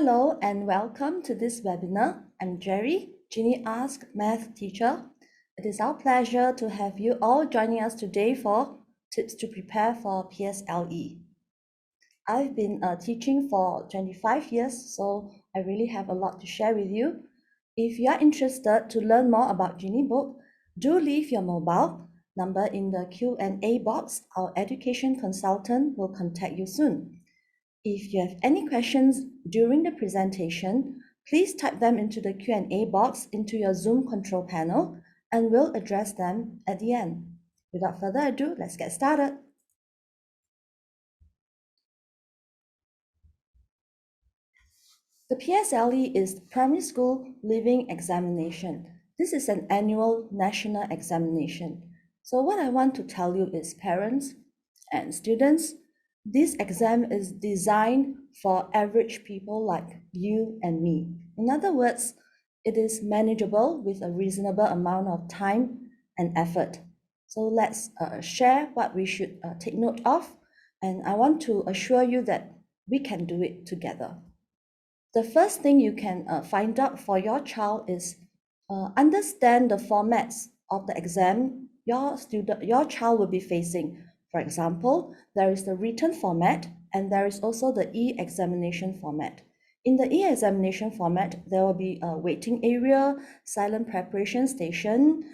Hello and welcome to this webinar. I'm Jary, Genie Ask Math teacher. It is our pleasure to have you all joining us today for tips to prepare for PSLE. I've been teaching for 25 years, so I really have a lot to share with you. If you are interested to learn more about Geniebook, do leave your mobile number in the Q&A box. Our education consultant will contact you soon. If you have any questions during the presentation, please type them into the Q&A box into your Zoom control panel, and we'll address them at the end. Without further ado, let's get started. The PSLE is Primary School Leaving Examination. This is an annual national examination. So what I want to tell you is, parents and students, this exam is designed for average people like you and me. In other words, it is manageable with a reasonable amount of time and effort. So let's share what we should take note of, and I want to assure you that we can do it together. The first thing you can find out for your child is understand the formats of the exam your child will be facing. For example, there is the written format and there is also the e-examination format. In the e-examination format, there will be a waiting area, silent preparation station,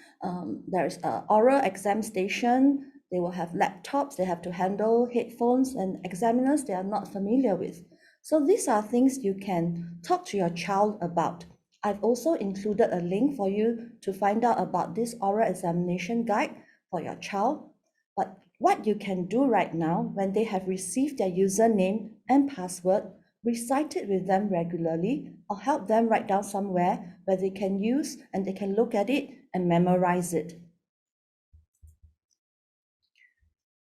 there is an oral exam station, they will have laptops, they have to handle headphones and examiners they are not familiar with. So these are things you can talk to your child about. I've also included a link for you to find out about this oral examination guide for your child. But what you can do right now, when they have received their username and password, recite it with them regularly or help them write down somewhere where they can use and they can look at it and memorize it.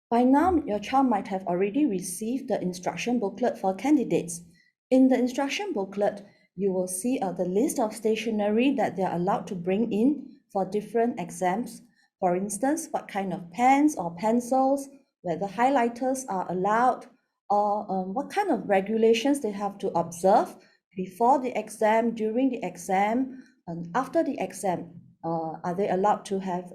By now, your child might have already received the instruction booklet for candidates. In the instruction booklet, you will see the list of stationery that they are allowed to bring in for different exams. For instance, what kind of pens or pencils, whether highlighters are allowed, or what kind of regulations they have to observe before the exam, during the exam, and after the exam. Are they allowed to have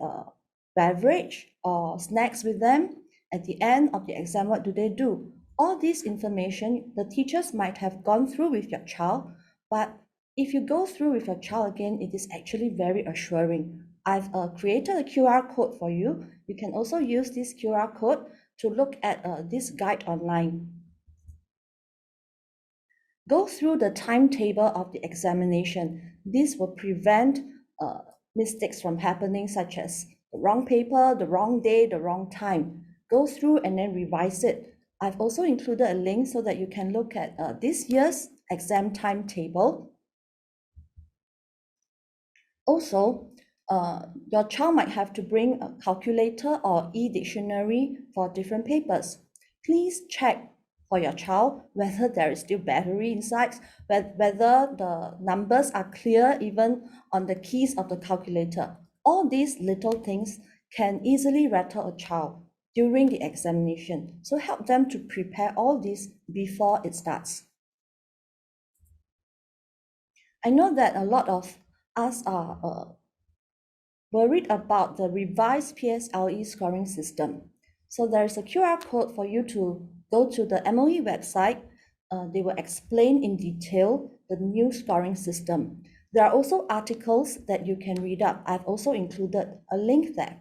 beverage or snacks with them? At the end of the exam, what do they do? All this information the teachers might have gone through with your child, but if you go through with your child again, it is actually very assuring. I've created a QR code for you. You can also use this QR code to look at this guide online. Go through the timetable of the examination. This will prevent mistakes from happening, such as the wrong paper, the wrong day, the wrong time. Go through and then revise it. I've also included a link so that you can look at this year's exam timetable. Also, your child might have to bring a calculator or e-dictionary for different papers. Please check for your child whether there is still battery inside, whether the numbers are clear even on the keys of the calculator. All these little things can easily rattle a child during the examination. So help them to prepare all this before it starts. I know that a lot of us are worried about the revised PSLE scoring system. So there's a QR code for you to go to the MOE website. They will explain in detail the new scoring system. There are also articles that you can read up. I've also included a link there.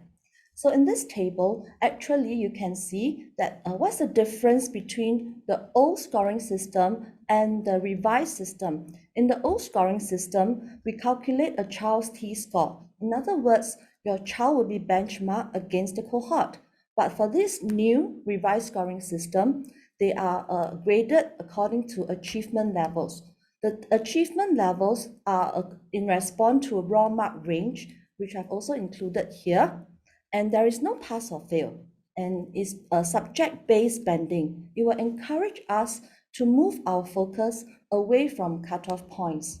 So in this table, actually you can see that what's the difference between the old scoring system and the revised system. In the old scoring system, we calculate a child's T-score. In other words, your child will be benchmarked against the cohort. But for this new revised scoring system, they are graded according to achievement levels. The achievement levels are in response to a raw mark range, which I've also included here. And there is no pass or fail, and it's a subject-based banding. It will encourage us to move our focus away from cutoff points.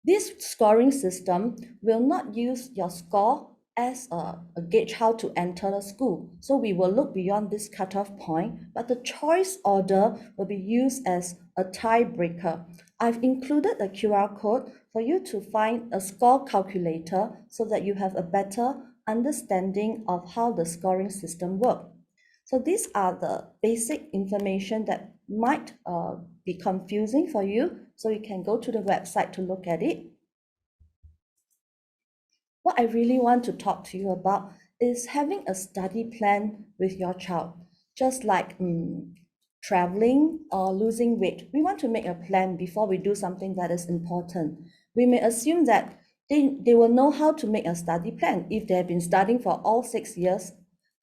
This scoring system will not use your score as a gauge how to enter the school. So we will look beyond this cutoff point, but the choice order will be used as a tiebreaker. I've included a QR code for you to find a score calculator so that you have a better understanding of how the scoring system works. So these are the basic information that might be confusing for you. So you can go to the website to look at it. What I really want to talk to you about is having a study plan with your child. Just like traveling or losing weight, we want to make a plan before we do something that is important. We may assume that they will know how to make a study plan. If they have been studying for all 6 years,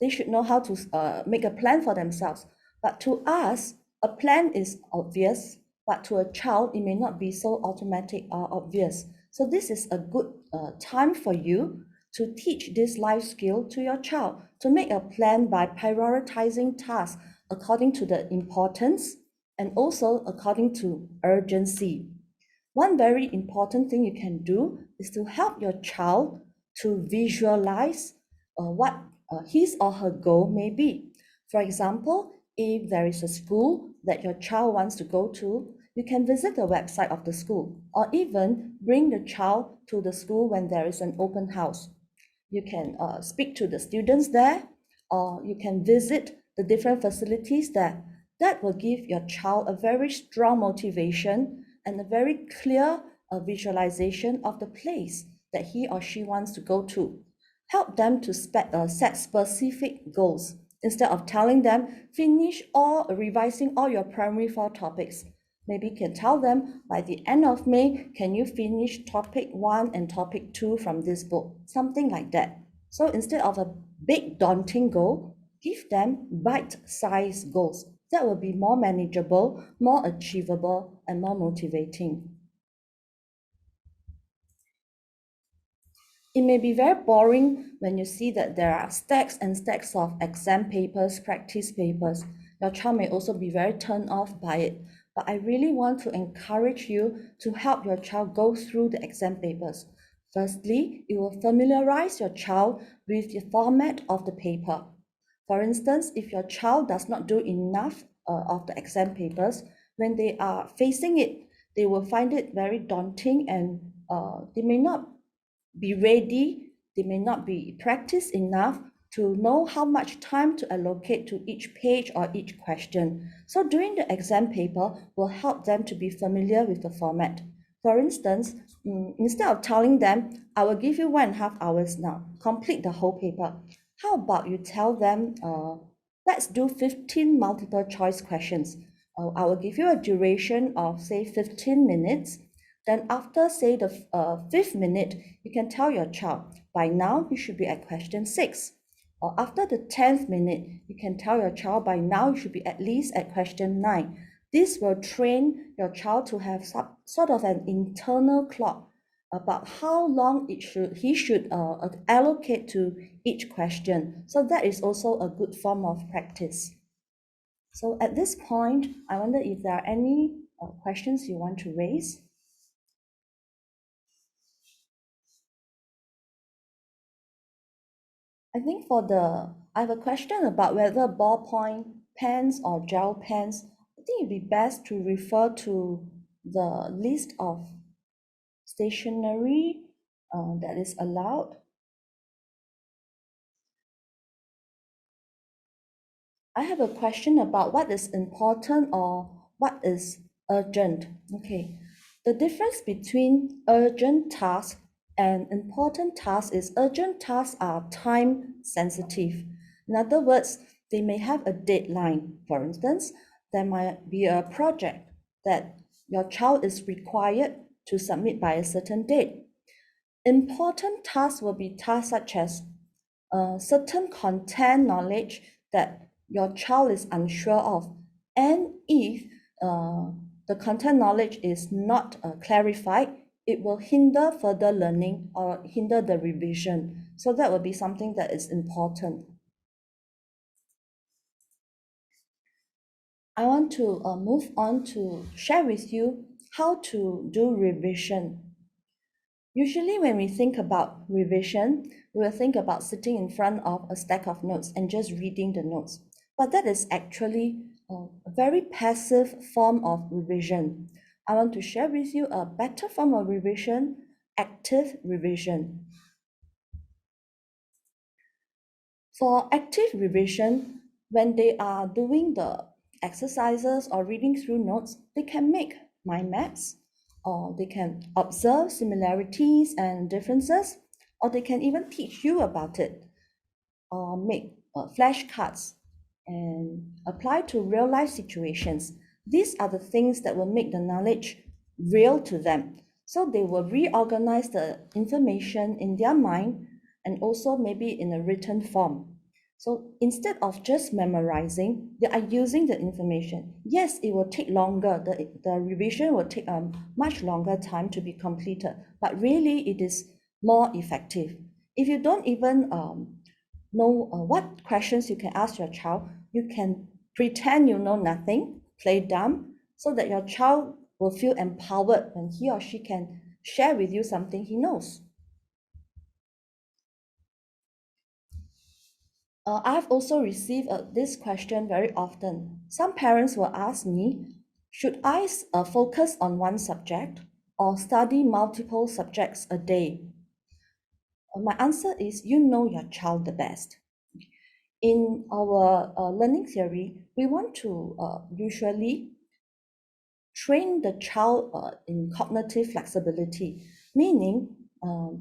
they should know how to make a plan for themselves. But to us, a plan is obvious, but to a child, it may not be so automatic or obvious. So this is a good time for you to teach this life skill to your child, to make a plan by prioritizing tasks according to the importance and also according to urgency. One very important thing you can do is to help your child to visualize what his or her goal may be. For example, if there is a school that your child wants to go to, you can visit the website of the school or even bring the child to the school when there is an open house. You can speak to the students there, or you can visit the different facilities there. That will give your child a very strong motivation and a very clear visualization of the place that he or she wants to go to. Help them to set specific goals instead of telling them finish all revising all your primary 4 topics. Maybe you can tell them by the end of May, can you finish topic 1 and topic 2 from this book? Something like that. So instead of a big daunting goal, give them bite-sized goals. That will be more manageable, more achievable, and more motivating. It may be very boring when you see that there are stacks and stacks of exam papers, practice papers. Your child may also be very turned off by it. But I really want to encourage you to help your child go through the exam papers. Firstly, it will familiarize your child with the format of the paper. For instance, if your child does not do enough of the exam papers, when they are facing it, they will find it very daunting and they may not be ready, they may not be practiced enough to know how much time to allocate to each page or each question. So doing the exam paper will help them to be familiar with the format. For instance, instead of telling them, I will give you 1.5 hours now, complete the whole paper. How about you tell them, let's do 15 multiple choice questions. I will give you a duration of say 15 minutes. Then after say the 5th minute, you can tell your child, by now you should be at question 6. Or after the 10th minute, you can tell your child, by now you should be at least at question 9. This will train your child to have sort of an internal clock about how long he should allocate to each question. So that is also a good form of practice. So at this point, I wonder if there are any questions you want to raise. I think I have a question about whether ballpoint pens or gel pens. I think it'd be best to refer to the list of stationery that is allowed. I have a question about what is important or what is urgent. Okay, the difference between urgent tasks and important tasks is urgent tasks are time sensitive. In other words, they may have a deadline. For instance, there might be a project that your child is required to submit by a certain date. Important tasks will be tasks such as certain content knowledge that your child is unsure of. And if the content knowledge is not clarified, it will hinder further learning or hinder the revision. So that will be something that is important. I want to move on to share with you how to do revision. Usually when we think about revision, we will think about sitting in front of a stack of notes and just reading the notes. But that is actually a very passive form of revision. I want to share with you a better form of revision, active revision. For active revision, when they are doing the exercises or reading through notes, they can make mind maps, or they can observe similarities and differences, or they can even teach you about it, or make flashcards and apply to real life situations. These are the things that will make the knowledge real to them. So they will reorganize the information in their mind and also maybe in a written form. So instead of just memorizing, they are using the information. Yes, it will take longer. The revision will take a much longer time to be completed, but really it is more effective. If you don't even know what questions you can ask your child, you can pretend you know nothing, play dumb, so that your child will feel empowered when he or she can share with you something he knows. I've also received this question very often. Some parents will ask me, should I focus on one subject or study multiple subjects a day? My answer is, you know your child the best. In our learning theory, we want to usually train the child in cognitive flexibility, meaning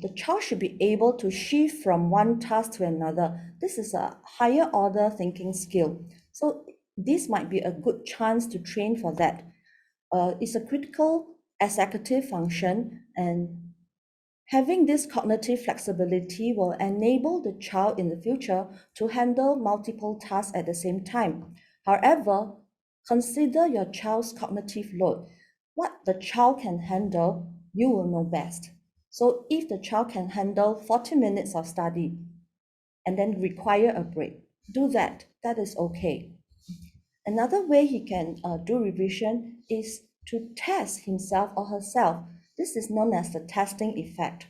the child should be able to shift from one task to another. This is a higher order thinking skill. So this might be a good chance to train for that. It's a critical executive function, and having this cognitive flexibility will enable the child in the future to handle multiple tasks at the same time. However, consider your child's cognitive load. What the child can handle, you will know best. So if the child can handle 40 minutes of study and then require a break, do that. That is okay. Another way he can do revision is to test himself or herself. This is known as the testing effect.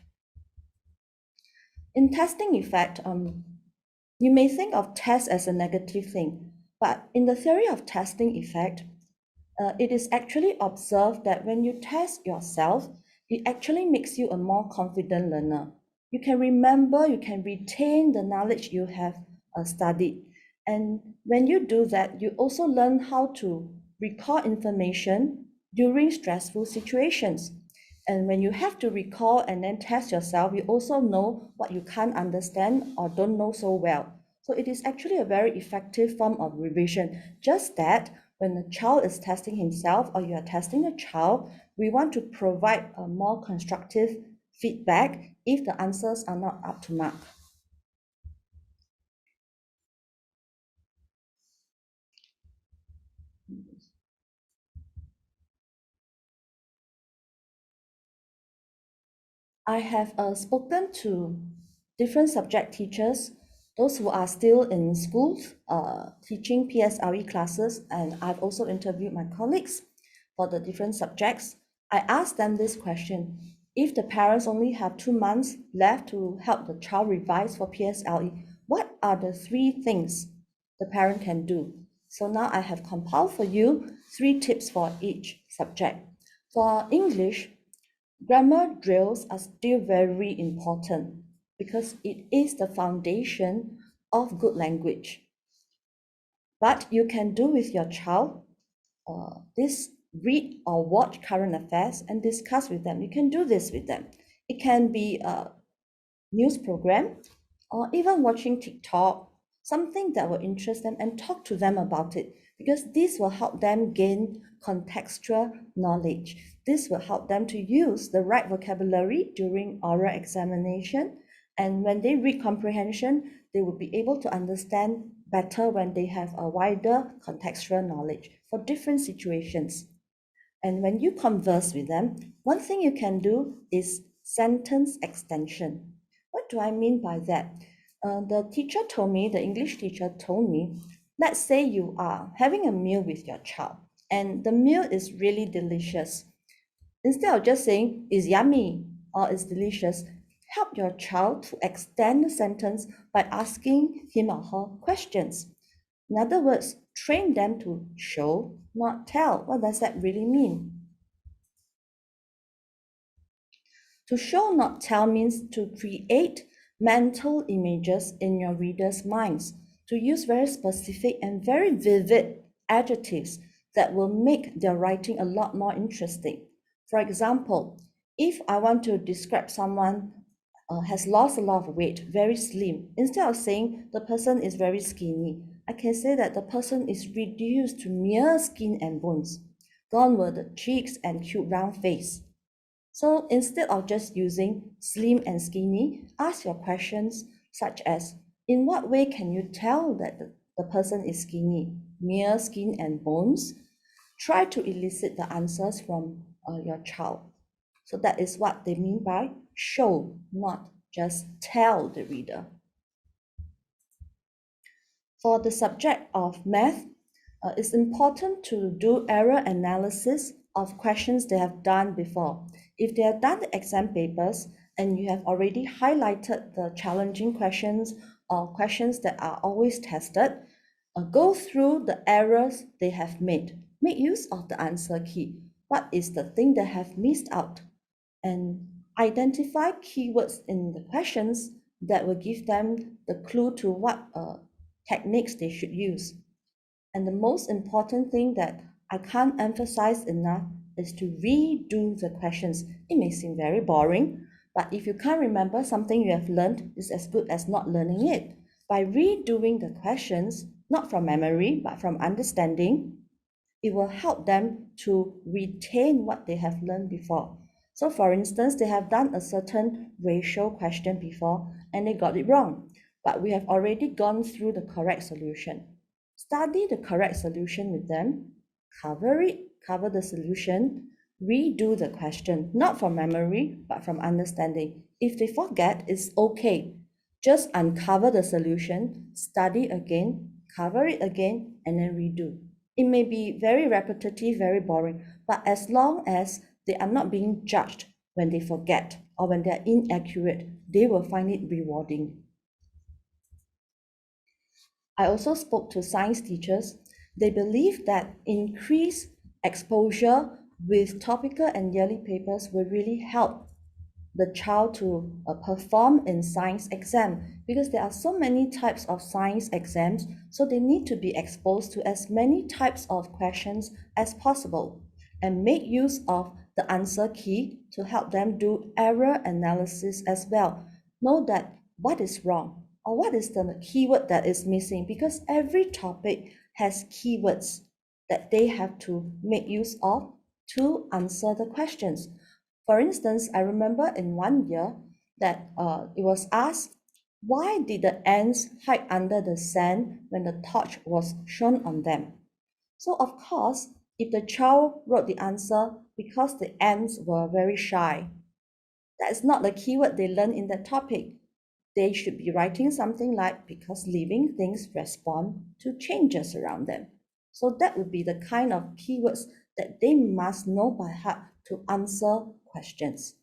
In testing effect, you may think of test as a negative thing, but in the theory of testing effect, it is actually observed that when you test yourself, it actually makes you a more confident learner. You can remember, you can retain the knowledge you have studied. And when you do that, you also learn how to recall information during stressful situations. And when you have to recall and then test yourself, you also know what you can't understand or don't know so well. So it is actually a very effective form of revision. Just that when the child is testing himself or you are testing a child, we want to provide a more constructive feedback if the answers are not up to mark. I have spoken to different subject teachers, those who are still in schools teaching PSLE classes, and I've also interviewed my colleagues for the different subjects. I asked them this question: if the parents only have 2 months left to help the child revise for PSLE, what are the 3 things the parent can do? So now I have compiled for you 3 tips for each subject. For English, grammar drills are still very important because it is the foundation of good language. But you can do with your child this: read or watch current affairs and discuss with them. You can do this with them. It can be a news program or even watching TikTok, something that will interest them, and talk to them about it, because this will help them gain contextual knowledge. This will help them to use the right vocabulary during oral examination, and when they read comprehension, they will be able to understand better when they have a wider contextual knowledge for different situations. And when you converse with them, one thing you can do is sentence extension. What do I mean by that? The teacher told me, the English teacher told me, let's say you are having a meal with your child and the meal is really delicious. Instead of just saying, it's yummy, or is delicious, help your child to extend the sentence by asking him or her questions. In other words, train them to show, not tell. What does that really mean? To show, not tell means to create mental images in your readers' minds, to use very specific and very vivid adjectives that will make their writing a lot more interesting. For example, if I want to describe someone has lost a lot of weight, very slim, instead of saying the person is very skinny, I can say that the person is reduced to mere skin and bones. Gone were the cheeks and cute round face. So instead of just using slim and skinny, ask your questions such as, in what way can you tell that the person is skinny? Mere skin and bones? Try to elicit the answers from your child. So that is what they mean by show, not just tell the reader. For the subject of math, it's important to do error analysis of questions they have done before. If they have done the exam papers and you have already highlighted the challenging questions or questions that are always tested, go through the errors they have made. Make use of the answer key. What is the thing they have missed out? And identify keywords in the questions that will give them the clue to what techniques they should use. And the most important thing that I can't emphasize enough is to redo the questions. It may seem very boring, but if you can't remember something you have learned, it's as good as not learning it. By redoing the questions, not from memory, but from understanding, it will help them to retain what they have learned before. So for instance, they have done a certain ratio question before and they got it wrong, but we have already gone through the correct solution. Study the correct solution with them, cover the solution, redo the question, not from memory, but from understanding. If they forget, it's okay. Just uncover the solution, study again, cover it again, and then redo. It may be very repetitive, very boring, but as long as they are not being judged when they forget or when they are inaccurate, they will find it rewarding. I also spoke to science teachers. They believe that increased exposure with topical and yearly papers will really help the child to perform in science exam, because there are so many types of science exams, so they need to be exposed to as many types of questions as possible and make use of the answer key to help them do error analysis as well. Know that what is wrong or what is the keyword that is missing, because every topic has keywords that they have to make use of to answer the questions. For instance, I remember in one year that it was asked, why did the ants hide under the sand when the torch was shown on them? So of course, if the child wrote the answer because the ants were very shy, that is not the keyword they learned in that topic. They should be writing something like, because living things respond to changes around them. So that would be the kind of keywords that they must know by heart to answer questions.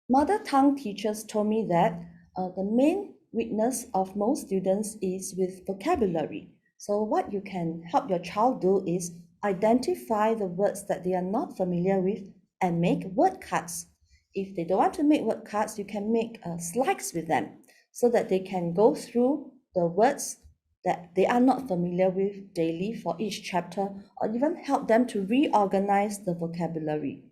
Mother tongue teachers told me that the main weakness of most students is with vocabulary. So what you can help your child do is identify the words that they are not familiar with and make word cards. If they don't want to make word cards, you can make slides with them so that they can go through the words that they are not familiar with daily for each chapter, or even help them to reorganize the vocabulary.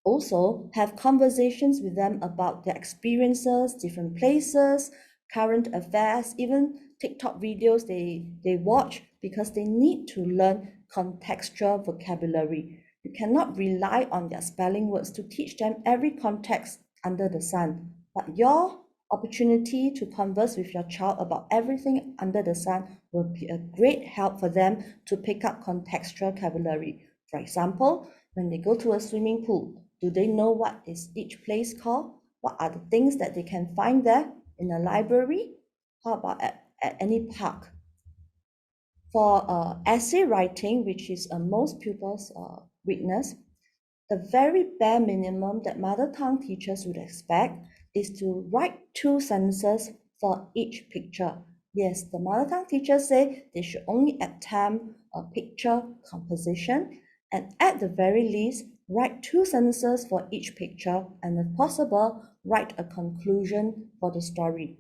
Also, have conversations with them about their experiences, different places, current affairs, even TikTok videos they watch, because they need to learn contextual vocabulary. You cannot rely on their spelling words to teach them every context under the sun, but your opportunity to converse with your child about everything under the sun will be a great help for them to pick up contextual vocabulary. For example, when they go to a swimming pool, do they know what is each place called? What are the things that they can find there in a library? How about at any park? For essay writing, which is most pupils' weakness, The very bare minimum that mother tongue teachers would expect is to write 2 sentences for each picture. Yes, the mother tongue teachers say they should only attempt a picture composition, and at the very least, write 2 sentences for each picture, and if possible, write a conclusion for the story.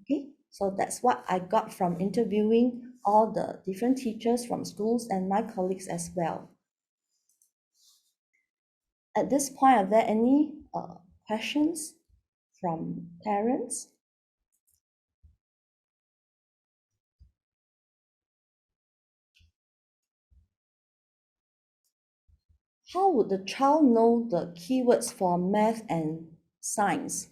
Okay, so that's what I got from interviewing all the different teachers from schools and my colleagues as well. At this point, are there any questions from parents? How would the child know the keywords for math and science?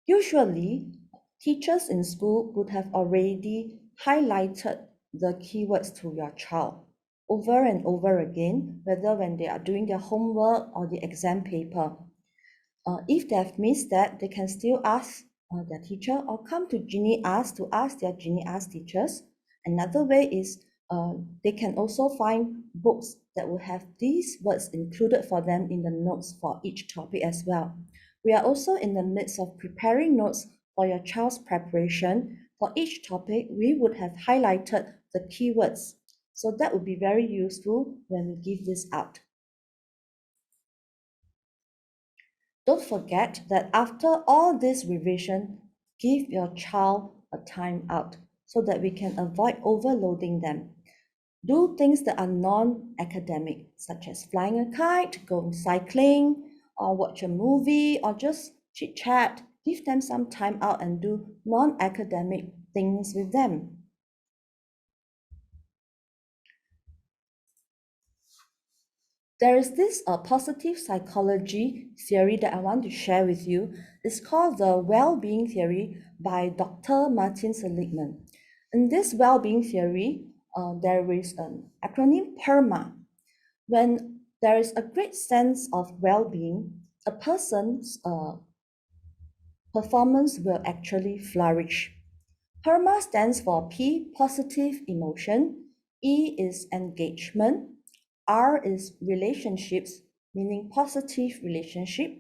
Usually, teachers in school would have already highlighted the keywords to your child over and over again, whether when they are doing their homework or the exam paper. If they have missed that, they can still ask their teacher or come to Genieask to ask their Genieask teachers. Another way is they can also find books that will have these words included for them in the notes for each topic as well. We are also in the midst of preparing notes for your child's preparation. For each topic, we would have highlighted the keywords. So that would be very useful when we give this out. Don't forget that after all this revision, give your child a time out so that we can avoid overloading them. Do things that are non-academic, such as flying a kite, going cycling, or watch a movie, or just chit-chat. Give them some time out and do non-academic things with them. There is this positive psychology theory that I want to share with you. It's called the well-being theory by Dr. Martin Seligman. In this well-being theory, there is an acronym PERMA. When there is a great sense of well-being, a person's performance will actually flourish. PERMA stands for P, positive emotion, E is engagement, R is relationships, meaning positive relationship.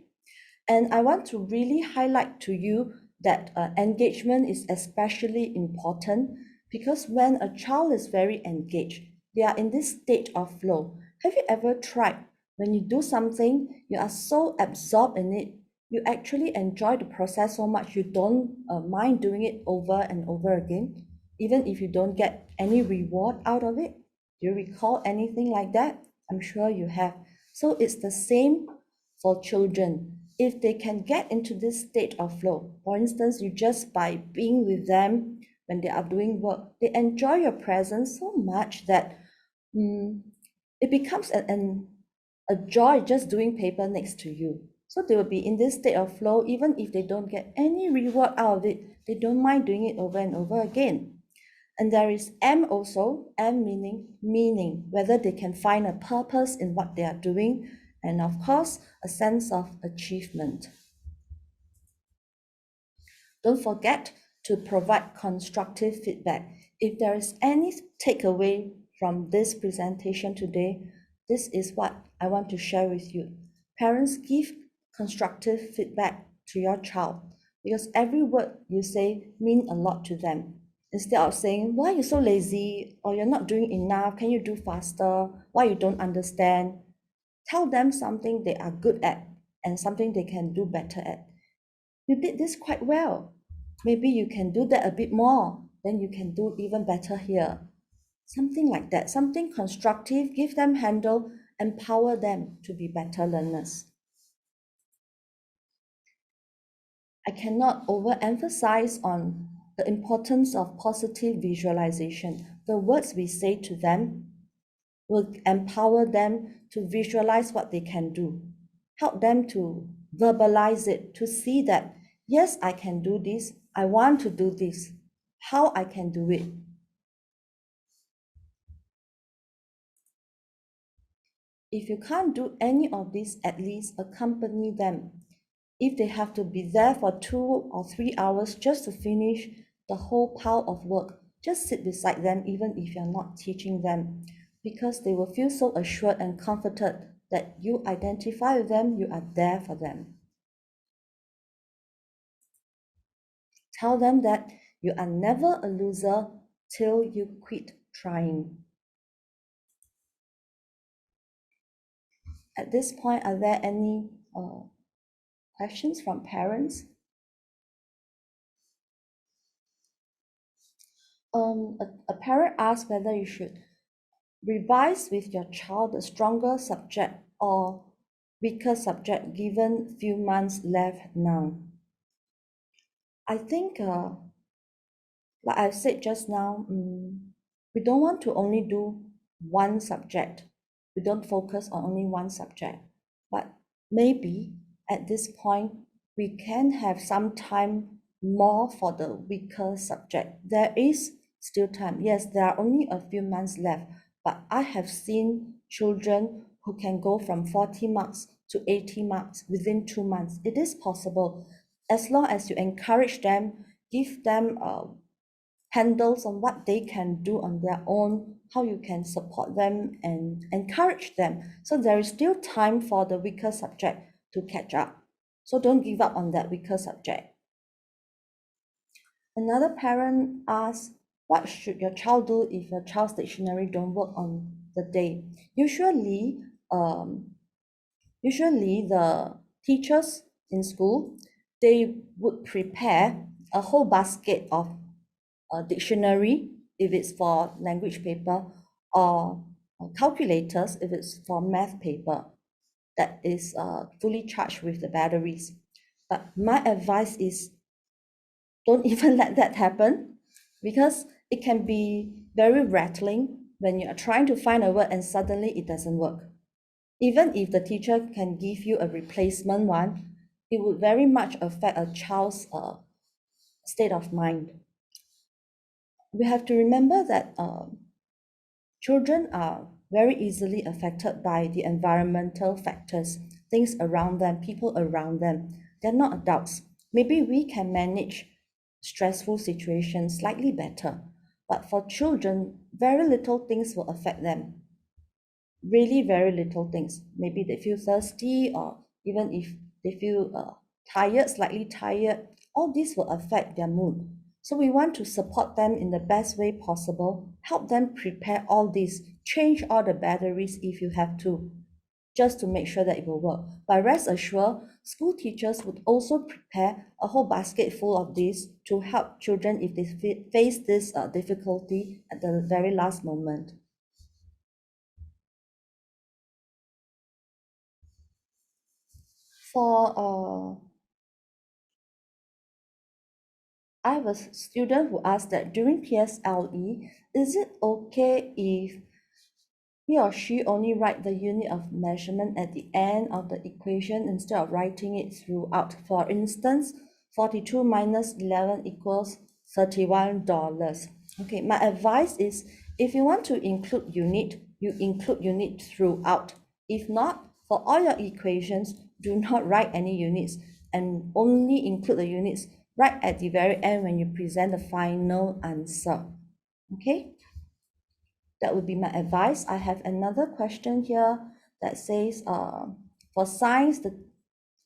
And I want to really highlight to you that engagement is especially important because when a child is very engaged, they are in this state of flow. Have you ever tried when you do something, you are so absorbed in it, you actually enjoy the process so much, you don't mind doing it over and over again, even if you don't get any reward out of it? Do you recall anything like that? I'm sure you have. So it's the same for children. If they can get into this state of flow, for instance, you just by being with them when they are doing work, they enjoy your presence so much that it becomes a joy just doing paper next to you. So they will be in this state of flow, even if they don't get any reward out of it, they don't mind doing it over and over again. And there is M also, M meaning, whether they can find a purpose in what they are doing, and of course, a sense of achievement. Don't forget to provide constructive feedback. If there is any takeaway from this presentation today, this is what I want to share with you. Parents, give constructive feedback to your child because every word you say means a lot to them. Instead of saying, why are you so lazy, or you're not doing enough, can you do faster, why you don't understand, tell them something they are good at and something they can do better at. You did this quite well. Maybe you can do that a bit more, then you can do even better here. Something like that, something constructive, give them handle, empower them to be better learners. I cannot overemphasize on the importance of positive visualization. The words we say to them will empower them to visualize what they can do, help them to verbalize it, to see that, yes, I can do this, I want to do this, how I can do it. If you can't do any of this, at least accompany them. If they have to be there for 2 or 3 hours just to finish the whole pile of work, just sit beside them even if you're not teaching them. because they will feel so assured and comforted that you identify with them, you are there for them. Tell them that you are never a loser till you quit trying. At this point, are there any questions from parents? A parent asked whether you should revise with your child a stronger subject or weaker subject given few months left now. I think, like I said just now, we don't want to only do one subject. We don't focus on only one subject, but maybe at this point, we can have some time more for the weaker subject. There is still time. Yes, there are only a few months left, but I have seen children who can go from 40 marks to 80 marks within 2 months. It is possible as long as you encourage them, give them handles on what they can do on their own, how you can support them and encourage them. So there is still time for the weaker subject to catch up. So don't give up on that weaker subject. Another parent asked, what should your child do if your child's dictionary don't work on the day? Usually the teachers in school, they would prepare a whole basket of dictionary if it's for language paper, or calculators if it's for math paper that is fully charged with the batteries. But my advice is don't even let that happen, because it can be very rattling when you are trying to find a word and suddenly it doesn't work. Even if the teacher can give you a replacement one, it would very much affect a child's state of mind. We have to remember that children are very easily affected by the environmental factors, things around them, people around them. They're not adults. Maybe we can manage stressful situations slightly better, but for children, very little things will affect them. Really very little things. Maybe they feel thirsty, or even if they feel tired, slightly tired, all this will affect their mood. So we want to support them in the best way possible, help them prepare all this, change all the batteries if you have to, just to make sure that it will work. But rest assured, school teachers would also prepare a whole basket full of this to help children if they face this difficulty at the very last moment. For I have a student who asked that during PSLE, is it okay if he or she only write the unit of measurement at the end of the equation instead of writing it throughout? For instance, 42 minus 11 equals $31. Okay, my advice is if you want to include unit, you include unit throughout. If not, for all your equations, do not write any units and only include the units right at the very end when you present the final answer. Okay? That would be my advice. I have another question here that says, for science, the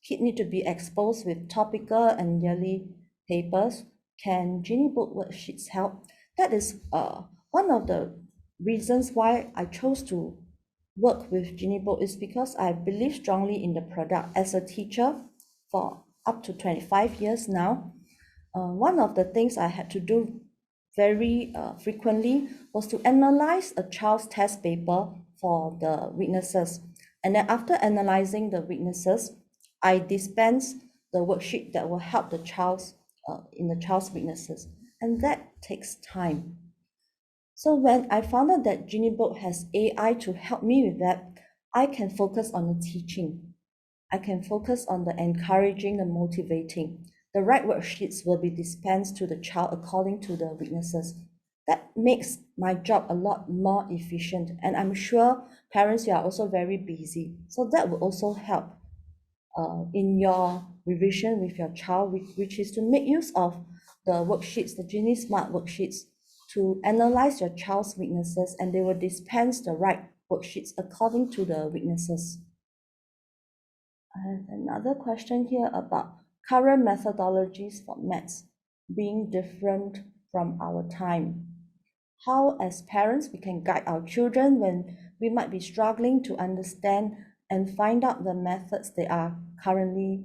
kid need to be exposed with topical and yearly papers. Can Geniebook worksheets help? That is one of the reasons why I chose to work with Geniebook, is because I believe strongly in the product. As a teacher for up to 25 years now, one of the things I had to do very frequently was to analyze a child's test paper for the weaknesses. And then after analyzing the weaknesses, I dispense the worksheet that will help the child's in the child's weaknesses. And that takes time. So when I found out that Geniebook has AI to help me with that, I can focus on the teaching. I can focus on the encouraging and motivating. The right worksheets will be dispensed to the child according to the weaknesses. That makes my job a lot more efficient, and I'm sure parents, you are also very busy. So that will also help in your revision with your child, which is to make use of the worksheets, the Genie Smart worksheets, to analyze your child's weaknesses, and they will dispense the right worksheets according to the weaknesses. I have another question here about current methodologies for maths being different from our time. How, as parents, we can guide our children when we might be struggling to understand and find out the methods they are currently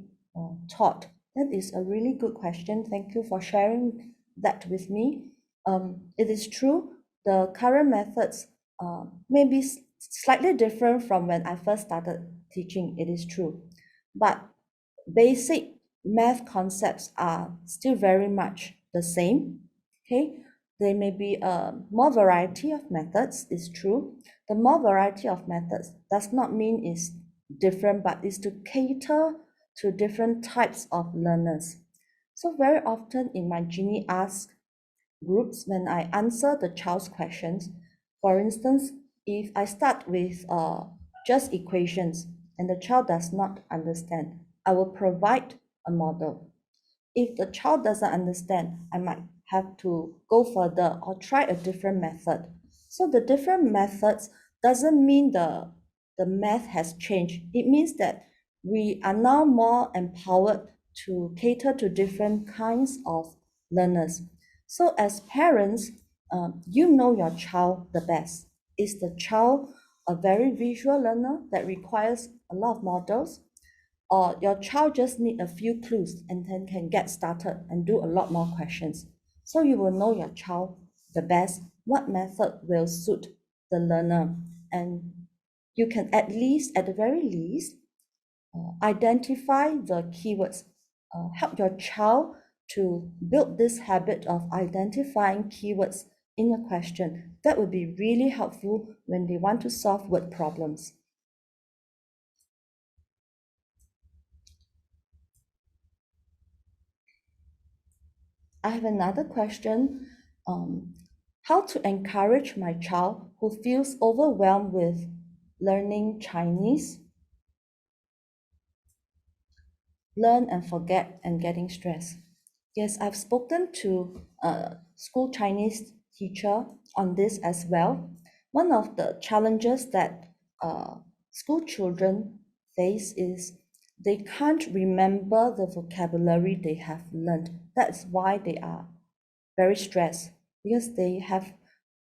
taught. That is a really good question. Thank you for sharing that with me. It is true, the current methods may be slightly different from when I first started teaching, it is true. But basic math concepts are still very much the same, okay? There may be more variety of methods, is true. The more variety of methods does not mean it's different, but is to cater to different types of learners. So very often in my Genie Ask groups, when I answer the child's questions, for instance, if I start with just equations and the child does not understand, I will provide a model. If the child doesn't understand, I might have to go further or try a different method. So the different methods doesn't mean the math has changed. It means that we are now more empowered to cater to different kinds of learners. So as parents, you know your child the best. Is the child a very visual learner that requires a lot of models? Or your child just need a few clues and then can get started and do a lot more questions? So you will know your child the best, what method will suit the learner, and you can at the very least, identify the keywords, help your child to build this habit of identifying keywords in a question. That would be really helpful when they want to solve word problems. I have another question. How to encourage my child who feels overwhelmed with learning Chinese, learn and forget, and getting stressed? Yes, I've spoken to a school Chinese teacher on this as well. One of the challenges that school children face is they can't remember the vocabulary they have learned. That's why they are very stressed, because they have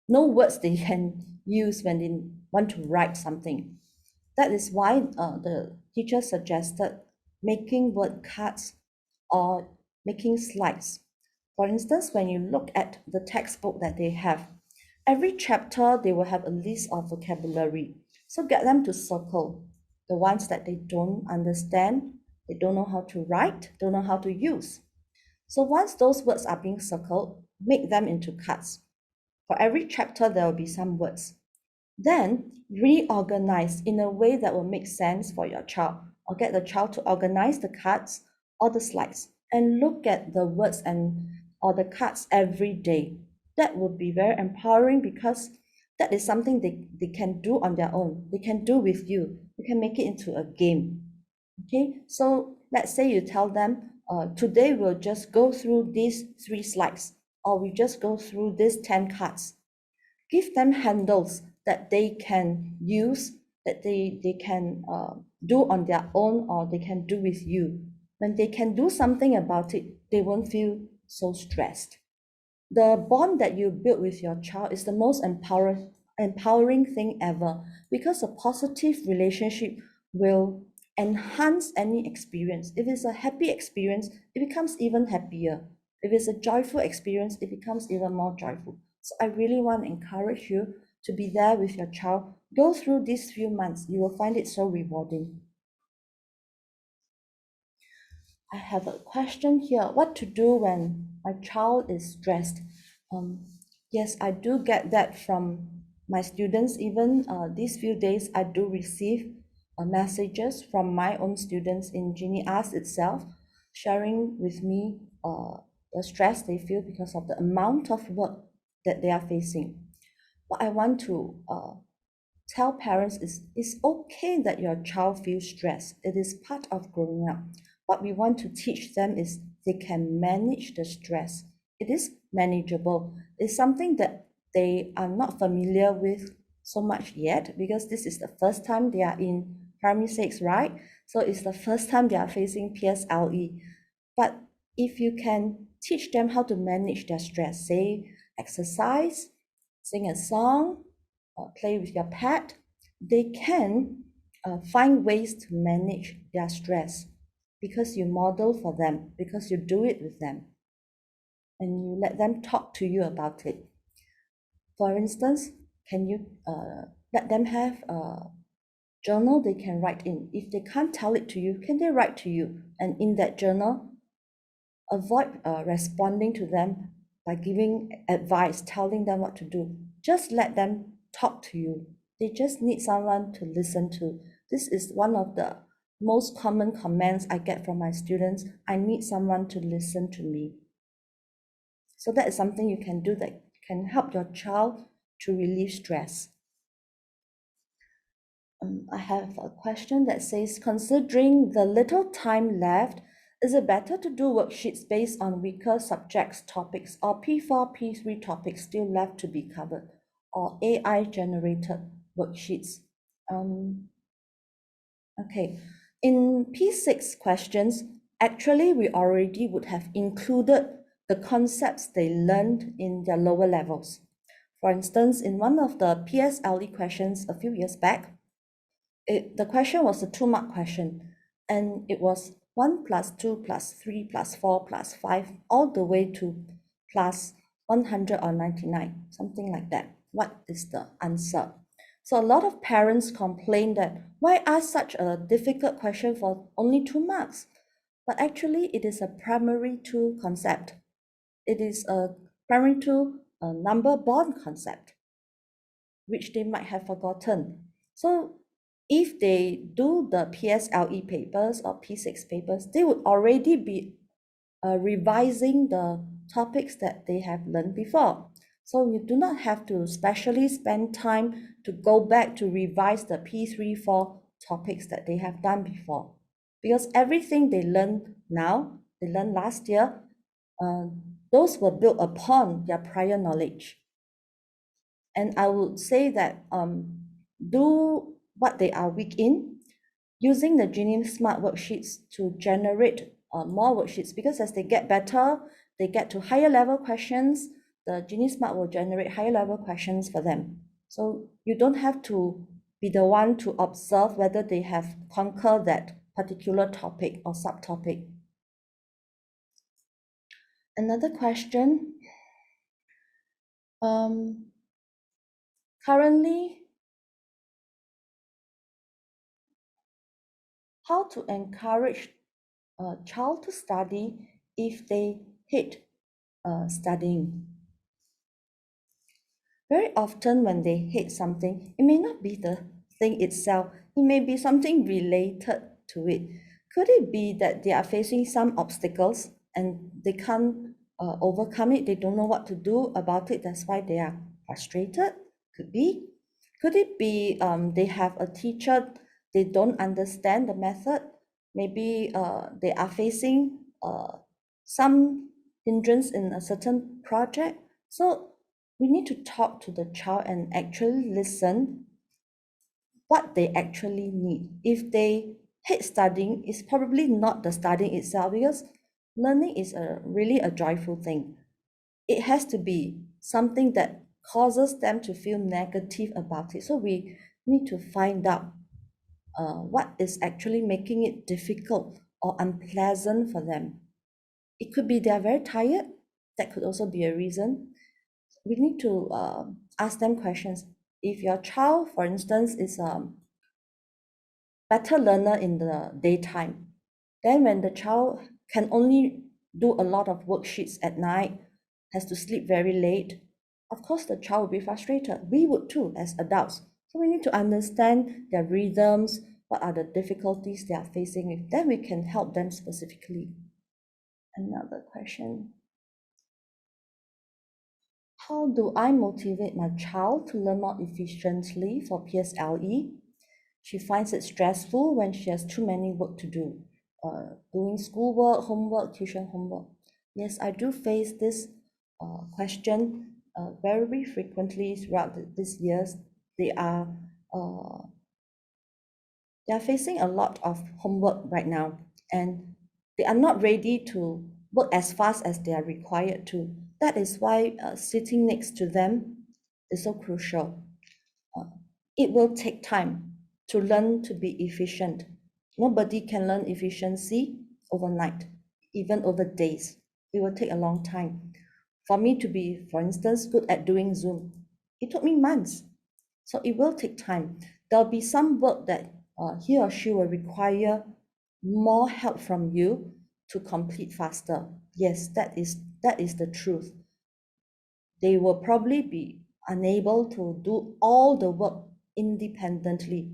no words they can use when they want to write something. That is why the teacher suggested making word cards or making slides. For instance, when you look at the textbook that they have, every chapter they will have a list of vocabulary. So get them to circle the ones that they don't understand, they don't know how to write, don't know how to use. So once those words are being circled, make them into cards. For every chapter, there will be some words. Then reorganize in a way that will make sense for your child, or get the child to organize the cards or the slides and look at the words and or the cards every day. That would be very empowering, because that is something they can do on their own. They can do with you. You can make it into a game. Okay, so let's say you tell them, today we'll just go through these 3 slides, or we just go through these 10 cards. Give them handles that they can use, that they can do on their own, or they can do with you. When they can do something about it, they won't feel so stressed. The bond that you build with your child is the most empowering thing ever, because a positive relationship will enhance any experience. If it's a happy experience, it becomes even happier. If it's a joyful experience, it becomes even more joyful. So I really want to encourage you to be there with your child. Go through these few months. You will find it so rewarding. I have a question here. What to do when my child is stressed? Yes, I do get that from my students. Even these few days, I do receive messages from my own students in Genie Ask itself, sharing with me the stress they feel because of the amount of work that they are facing. What I want to tell parents is it's okay that your child feels stressed. It is part of growing up. What we want to teach them is they can manage the stress. It is manageable. is something that they are not familiar with so much yet, because this is the first time they are in primary 6, right? So it's the first time they are facing PSLE. But if you can teach them how to manage their stress, say exercise, sing a song, play with your pet, they can find ways to manage their stress, because you model for them, because you do it with them, and you let them talk to you about it. For instance, can you let them have a journal they can write in? If they can't tell it to you, can they write to you? And in that journal, avoid responding to them by giving advice, telling them what to do. Just let them talk to you. They just need someone to listen to. This is one of the most common comments I get from my students. I need someone to listen to me. So that is something you can do that can help your child to relieve stress. I have a question that says, considering the little time left, is it better to do worksheets based on weaker subjects topics, or P4, P3 topics still left to be covered, or AI generated worksheets? Okay, in P6 questions, actually we already would have included the concepts they learned in their lower levels. For instance, in one of the PSLE questions a few years back, the question was a 2-mark question, and it was 1 plus 2 plus 3 plus 4 plus 5 all the way to plus 100 or 99, something like that. What is the answer? So a lot of parents complain that why ask such a difficult question for only 2 marks? But actually it is a primary 2 concept. It is a primary 2 number bond concept, which they might have forgotten. So if they do the PSLE papers or P6 papers, they would already be revising the topics that they have learned before. So you do not have to specially spend time to go back to revise the P3, 4 topics that they have done before. Because everything they learn now, they learned last year, those were built upon their prior knowledge. And I would say that do what they are weak in, using the Geniebook Smart worksheets to generate more worksheets, because as they get better, they get to higher level questions, the Geniebook Smart will generate higher level questions for them. So you don't have to be the one to observe whether they have conquered that particular topic or subtopic. Another question. Currently, how to encourage a child to study if they hate studying? Very often when they hate something, it may not be the thing itself, it may be something related to it. Could it be that they are facing some obstacles and they can't overcome it, they don't know what to do about it, that's why they are frustrated? Could be. Could it be they have a teacher, they don't understand the method? Maybe they are facing some hindrance in a certain project. So we need to talk to the child and actually listen what they actually need. If they hate studying, it's probably not the studying itself, because learning is really a joyful thing. It has to be something that causes them to feel negative about it. So we need to find out what is actually making it difficult or unpleasant for them. It could be they're very tired. That could also be a reason. We need to ask them questions. If your child, for instance, is a better learner in the daytime, then when the child can only do a lot of worksheets at night, has to sleep very late, of course the child will be frustrated. We would too as adults. So we need to understand their rhythms, what are the difficulties they are facing with, then we can help them specifically. Another question. How do I motivate my child to learn more efficiently for PSLE? She finds it stressful when she has too many work to do, doing schoolwork, homework, tuition homework. Yes, I do face this question very frequently throughout these years, they are uh, they are facing a lot of homework right now, and they are not ready to work as fast as they are required to. That is why sitting next to them is so crucial. Uh, it will take time to learn to be efficient. Nobody can learn efficiency overnight, even over days. It will take a long time. For me to be, for instance, good at doing Zoom, it took me months. So it will take time. There'll be some work that he or she will require more help from you to complete faster. Yes, that is the truth. They will probably be unable to do all the work independently.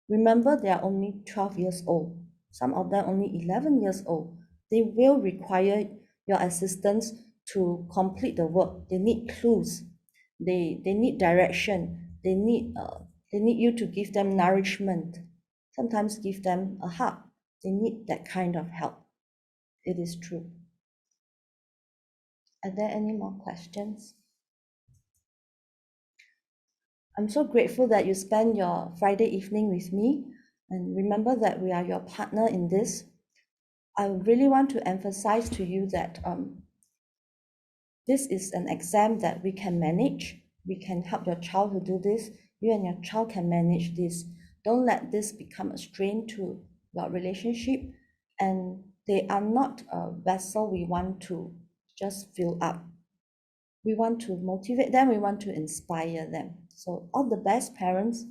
Remember, they are only 12 years old. Some of them only 11 years old. They will require your assistance to complete the work. They need clues. They need direction. They need you to give them nourishment. Sometimes give them a hug. They need that kind of help. It is true. Are there any more questions? I'm so grateful that you spend your Friday evening with me. And remember that we are your partner in this. I really want to emphasize to you that this is an exam that we can manage. We can help your child to do this. You and your child can manage this. Don't let this become a strain to your relationship. And they are not a vessel we want to just fill up. We want to motivate them. We want to inspire them. So all the best, parents.